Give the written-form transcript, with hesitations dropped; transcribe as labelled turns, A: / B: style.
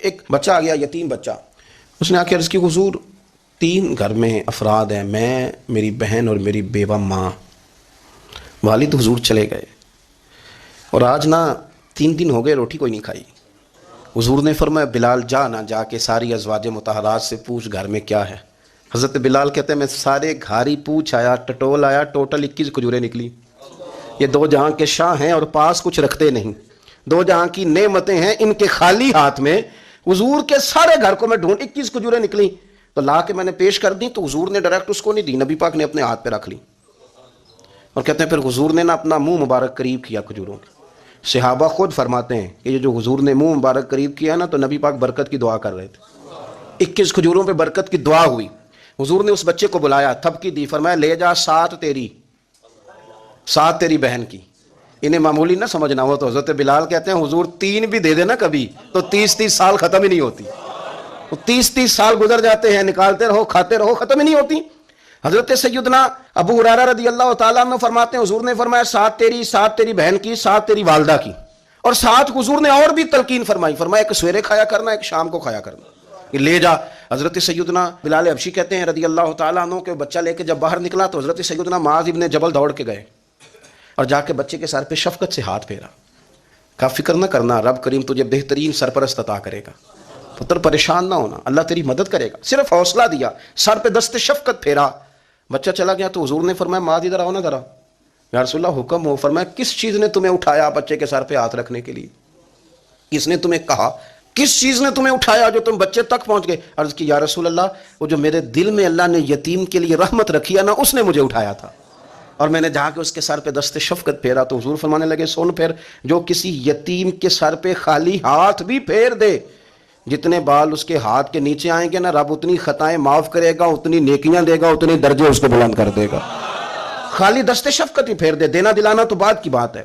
A: ایک بچہ آ گیا، یتیم بچہ، اس نے آ کے عرض کی حضور 3 گھر میں افراد ہیں، میں، میری بہن اور میری بیوہ ماں، والد حضور چلے گئے اور آج نا 3 دن ہو گئے روٹی کوئی نہیں کھائی۔ حضور نے فرمایا بلال جا کے ساری ازواج مطہرات سے پوچھ گھر میں کیا ہے۔ حضرت بلال کہتے ہیں میں سارے گھاری پوچھ آیا، ٹٹول آیا، ٹوٹل 21 کھجوریں نکلی۔ یہ 2 جہاں کے شاہ ہیں اور پاس کچھ رکھتے نہیں، 2 جہاں کی نعمتیں ہیں، ان کے خالی ہاتھ میں حضور کے سارے گھر کو میں ڈھونڈ 21 کھجوریں نکلی تو لا کے میں نے پیش کر دی، تو حضور نے ڈائریکٹ اس کو نہیں دی، نبی پاک نے اپنے ہاتھ پہ رکھ لی اور کہتے ہیں پھر حضور نے نا اپنا منہ مبارک قریب کیا کھجوروں کے۔ صحابہ خود فرماتے ہیں کہ یہ جو حضور نے منہ مبارک قریب کیا نا تو نبی پاک برکت کی دعا کر رہے تھے، 21 کھجوروں پہ برکت کی دعا ہوئی۔ حضور نے اس بچے کو بلایا، تھپکی دی، فرمایا لے جا 7 تیری بہن کی۔ انہیں معمولی نہ سمجھنا ہو تو حضرت بلال کہتے ہیں حضور 3 بھی دے دینا کبھی تو 30 سال ختم ہی نہیں ہوتی، 30 سال گزر جاتے ہیں، نکالتے رہو کھاتے رہو، ختم ہی نہیں ہوتی۔ حضرت سیدنا ابو ہریرہ رضی اللہ تعالیٰ عنہ فرماتے ہیں حضور نے فرمایا 7 تیری بہن کی، 7 تیری والدہ کی، اور 7 حضور نے اور بھی تلقین فرمائی، فرمایا ایک سویرے کھایا کرنا، ایک شام کو کھایا کرنا، یہ لے جا۔ حضرت سیدنا بلال حبشی کہتے ہیں رضی اللہ تعالیٰ عنہ کہ بچہ لے کے جب باہر نکلا تو حضرت سیدنا معاذ ابن جبل دوڑ کے گئے اور جا کے بچے کے سر پہ شفقت سے ہاتھ پھیرا، کہا فکر نہ کرنا، رب کریم تجھے بہترین سرپرست عطا کرے گا، پتر پریشان نہ ہونا، اللہ تیری مدد کرے گا، صرف حوصلہ دیا، سر پہ دست شفقت پھیرا، بچہ چلا گیا۔ تو حضور نے فرمایا معاذ ادھر آؤ نا ذرا، یا رسول اللہ حکم ہو۔ فرمایا کس چیز نے تمہیں اٹھایا بچے کے سر پہ ہاتھ رکھنے کے لیے؟ کس نے تمہیں کہا؟ کس چیز نے تمہیں اٹھایا جو تم بچے تک پہنچ گئے؟ عرض کی یا رسول اللہ وہ جو میرے دل میں اللہ نے یتیم کے لیے رحمت رکھی ہے نا، اس نے مجھے اٹھایا تھا، اور میں نے جا کے اس کے سر پہ دست شفقت پھیرا۔ تو حضور فرمانے لگے سن پھر، جو کسی یتیم کے سر پہ خالی ہاتھ بھی پھیر دے، جتنے بال اس کے ہاتھ کے نیچے آئیں گے نا، رب اتنی خطائیں معاف کرے گا، اتنی نیکیاں دے گا، اتنے درجے اس کو بلند کر دے گا۔ خالی دست شفقت ہی پھیر دے، دینا دلانا تو بعد کی بات ہے۔